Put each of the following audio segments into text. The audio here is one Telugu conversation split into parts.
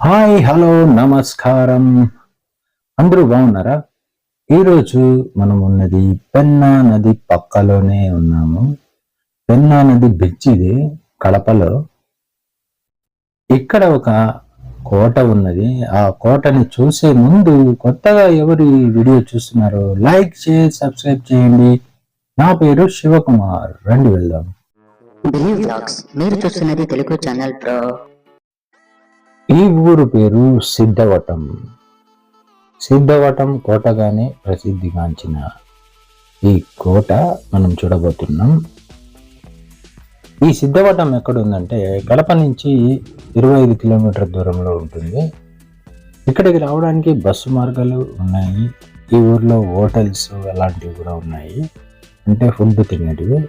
హాయ్ హలో నమస్కారం. అందరూ బాగున్నారా? ఈరోజు మనం ఉన్నది పెన్నా నది పక్కలోనే ఉన్నాము. పెన్నా నది బ్రిడ్జ్ ఇది కడపలో. ఇక్కడ ఒక కోట ఉన్నది. ఆ కోటని చూసే ముందు కొత్తగా ఎవరు ఈ వీడియో చూస్తున్నారో లైక్ చేసి సబ్స్క్రైబ్ చేయండి. నా పేరు శివకుమార్. రండి వెళ్దాం. బిలీవ్ వ్లాగ్స్ మీరు చూస్తున్నది తెలుగు ఛానల్ బ్రో. ఈ ఊరు పేరు సిద్ధవటం. సిద్ధవటం కోటగానే ప్రసిద్ధిగాంచిన ఈ కోట మనం చూడబోతున్నాం. ఈ సిద్ధవటం ఎక్కడుందంటే కడప నుంచి 25 కిలోమీటర్ల దూరంలో ఉంటుంది. ఇక్కడికి రావడానికి బస్సు మార్గాలు ఉన్నాయి. ఈ ఊర్లో హోటల్స్ అలాంటివి కూడా ఉన్నాయి, అంటే ఫుడ్ తినేటివి.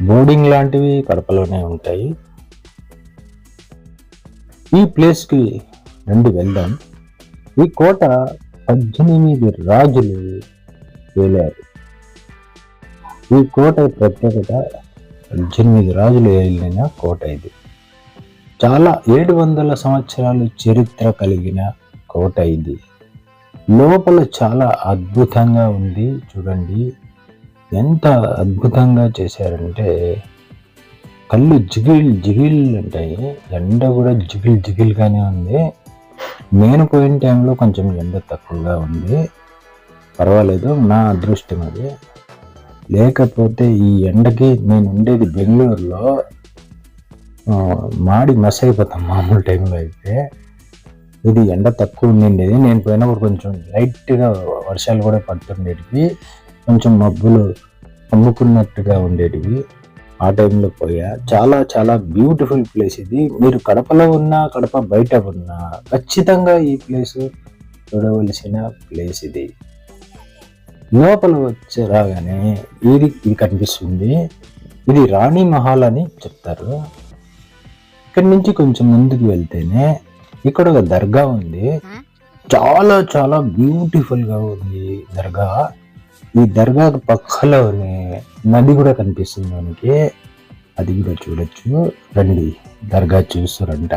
బోర్డింగ్ లాంటివి కడపలోనే ఉంటాయి. ఈ ప్లేస్కి రండి వెళ్దాం. ఈ కోట 18 రాజులు ఏలారు. ఈ కోట ప్రత్యేకత 18 రాజులు ఏలిన కోట ఇది. చాలా 700 సంవత్సరాలు చరిత్ర కలిగిన కోట ఇది. లోపల చాలా అద్భుతంగా ఉంది. చూడండి ఎంత అద్భుతంగా చేశారంటే కళ్ళు జిగిల్ జిగిల్ అంటాయి. ఎండ కూడా జిగిల్ జిగిల్గానే ఉంది. నేను పోయిన టైంలో కొంచెం ఎండ తక్కువగా ఉంది, పర్వాలేదు, నా అదృష్టం అది. లేకపోతే ఈ ఎండకి నేను ఉండేది బెంగళూరులో, మాడి మస్ అయిపోతాం మామూలు టైంలో అయితే. ఇది ఎండ తక్కువ ఉండిండేది. నేను పోయినప్పుడు కొంచెం లైట్గా వర్షాలు కూడా పడుతుండేటివి, కొంచెం మబ్బులు అమ్ముకున్నట్టుగా ఉండేటివి. ఆ టైంలో పోయా. చాలా చాలా బ్యూటిఫుల్ ప్లేస్ ఇది. మీరు కడపలో ఉన్నా కడప బయట ఉన్నా ఖచ్చితంగా ఈ ప్లేస్ చూడవలసిన ప్లేస్ ఇది. లోపల వచ్చి రాగానే ఇది కనిపిస్తుంది. ఇది రాణి మహల్ అని చెప్తారు. ఇక్కడి నుంచి కొంచెం ముందుకు వెళ్తేనే ఇక్కడ ఒక దర్గా ఉంది. చాలా చాలా బ్యూటిఫుల్ గా ఉంది దర్గా. ఈ దర్గా పక్కలోనే నది కూడా కనిపిస్తుంది మనకి, అది కూడా చూడొచ్చు. రండి దర్గా చూస్తారంట.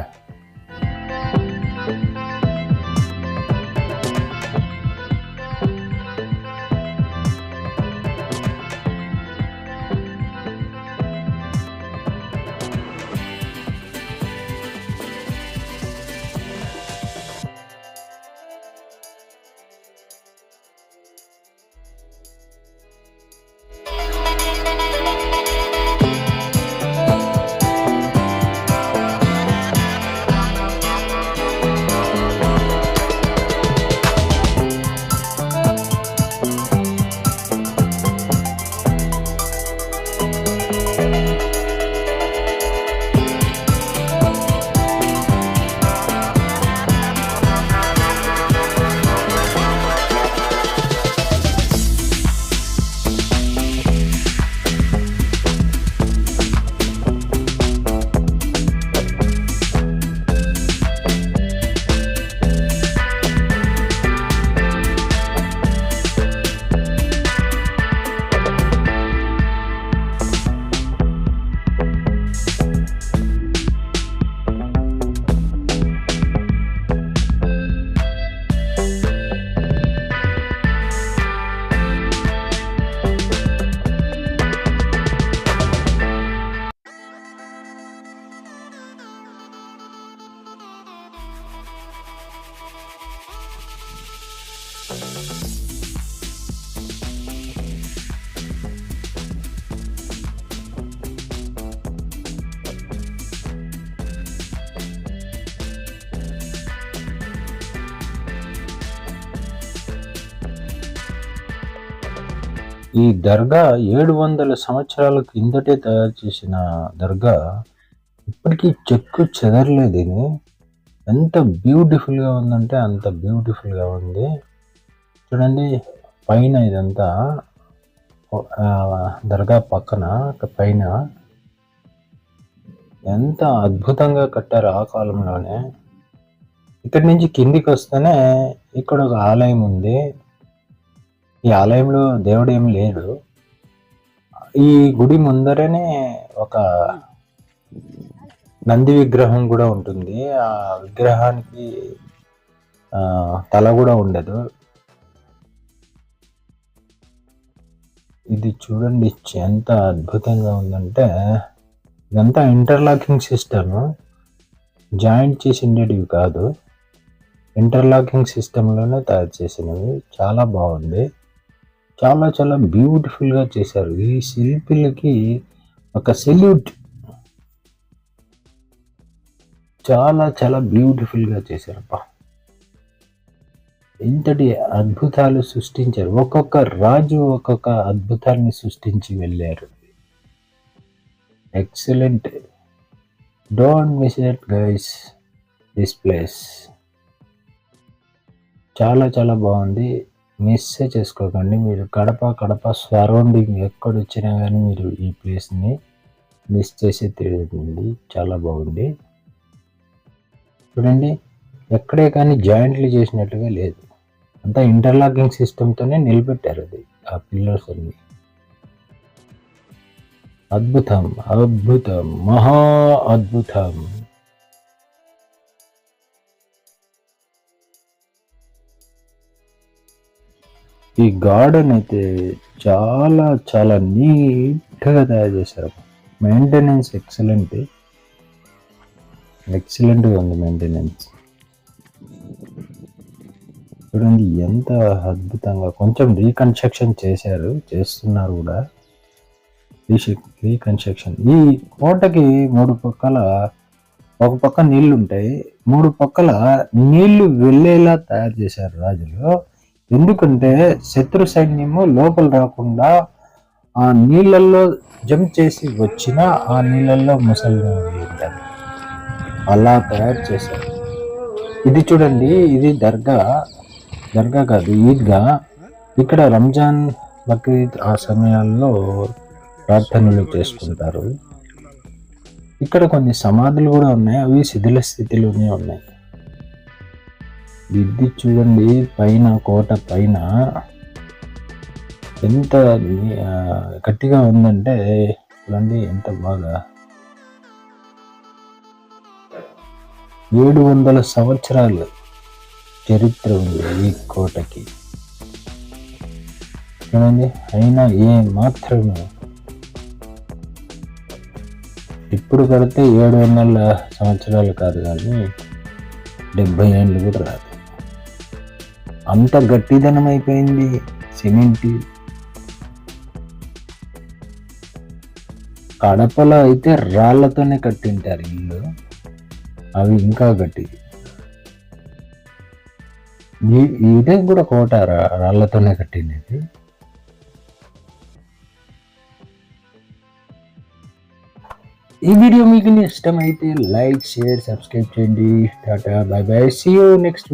ఈ దర్గా 700 సంవత్సరాల కిందటే తయారు చేసిన దర్గా. ఇప్పటికీ చెక్కు చెదరలేదు. ఇది ఎంత బ్యూటిఫుల్గా ఉందంటే అంత బ్యూటిఫుల్గా ఉంది. చూడండి పైన ఇదంతా దర్గా పక్కన పైన ఎంత అద్భుతంగా కట్టారు ఆ కాలంలోనే. ఇక్కడి నుంచి కిందికి వస్తేనే ఇక్కడ ఒక ఆలయం ఉంది. ఈ ఆలయంలో దేవుడు ఏం లేడు. ఈ గుడి ముందరనే ఒక నంది విగ్రహం కూడా ఉంటుంది. ఆ విగ్రహానికి తల కూడా ఉండదు. ఇది చూడండి ఎంత అద్భుతంగా ఉందంటే, ఇదంతా ఇంటర్లాకింగ్ సిస్టమ్, జాయింట్ చేసి ఉండేటివి కాదు, ఇంటర్లాకింగ్ సిస్టంలోనే తయారు చేసినవి. చాలా బాగుంది, చాలా చాలా బ్యూటిఫుల్గా చేశారు. ఈ శిల్పులకి ఒక సెల్యూట్. చాలా చాలా బ్యూటిఫుల్గా చేశారప్ప. ఇంతటి అద్భుతాలు సృష్టించారు. ఒక్కొక్క రాజు ఒక్కొక్క అద్భుతాన్ని సృష్టించి వెళ్ళారు. Excellent. Don't miss it guys, this place చాలా చాలా బాగుంది. మిస్ చేసుకోకండి. మీరు కడప సరౌండింగ్ ఎక్కడొచ్చినా కానీ మీరు ఈ ప్లేస్ని మిస్ చేసి తిరుగుతుంది. చాలా బాగుంది. చూడండి, ఎక్కడే కానీ జాయింట్లు చేసినట్టుగా లేదు, అంతా ఇంటర్లాకింగ్ సిస్టమ్తోనే నిలబెట్టారు అది, ఆ పిల్లర్స్ అన్ని. అద్భుతం, అద్భుతం, మహా అద్భుతం. ఈ గార్డెన్ అయితే చాలా చాలా నీట్గా తయారు చేశారు. మెయింటెనెన్స్ ఎక్సలెంట్గా ఉంది మెయింటెనెన్స్. చూడండి ఎంత అద్భుతంగా. కొంచెం రీకన్స్ట్రక్షన్ చేస్తున్నారు కూడా. రీకన్స్ట్రక్షన్. ఈ కోటకి 3 పక్కల, ఒక పక్క నీళ్లు ఉంటాయి, 3 పక్కల నీళ్లు వెళ్ళేలా తయారు చేశారు రాజులు. ఎందుకంటే శత్రు సైన్యము లోపల రాకుండా ఆ నీళ్ళల్లో జంప్ చేసి వచ్చిన ఆ నీళ్ళల్లో ముసలి ఉంటారు, అలా తయారు చేశారు. ఇది చూడండి, ఇది దర్గా కాదు, ఈద్గా. ఇక్కడ రంజాన్, బక్రీద్ ఆ సమయాల్లో ప్రార్థనలు చేసుకుంటారు. ఇక్కడ కొన్ని సమాధులు కూడా ఉన్నాయి, అవి శిథిల స్థితిలోనే ఉన్నాయి. ఇది చూడండి, పైన కోట పైన ఎంత గట్టిగా ఉందంటే చూడండి, ఎంత బాగా. 700 సంవత్సరాలు చరిత్ర ఉంది ఈ కోటకి. చూడండి, అయినా మాత్రమే ఇప్పుడు కడితే 700 సంవత్సరాలు కాదు, కానీ 70 ఏళ్ళు కూడా రాదు, అంత గట్టిదనం అయిపోయింది సిమెంట్. కడపలో అయితే రాళ్లతోనే కట్టింటారు ఇల్లు, అవి ఇంకా గట్టిది. ఇదే కూడా కోట రాళ్లతోనే కట్టినది. ఈ వీడియో మీకు ఇష్టమైతే లైక్, షేర్, సబ్స్క్రైబ్ చేయండి. Tata, bye bye, see you next video.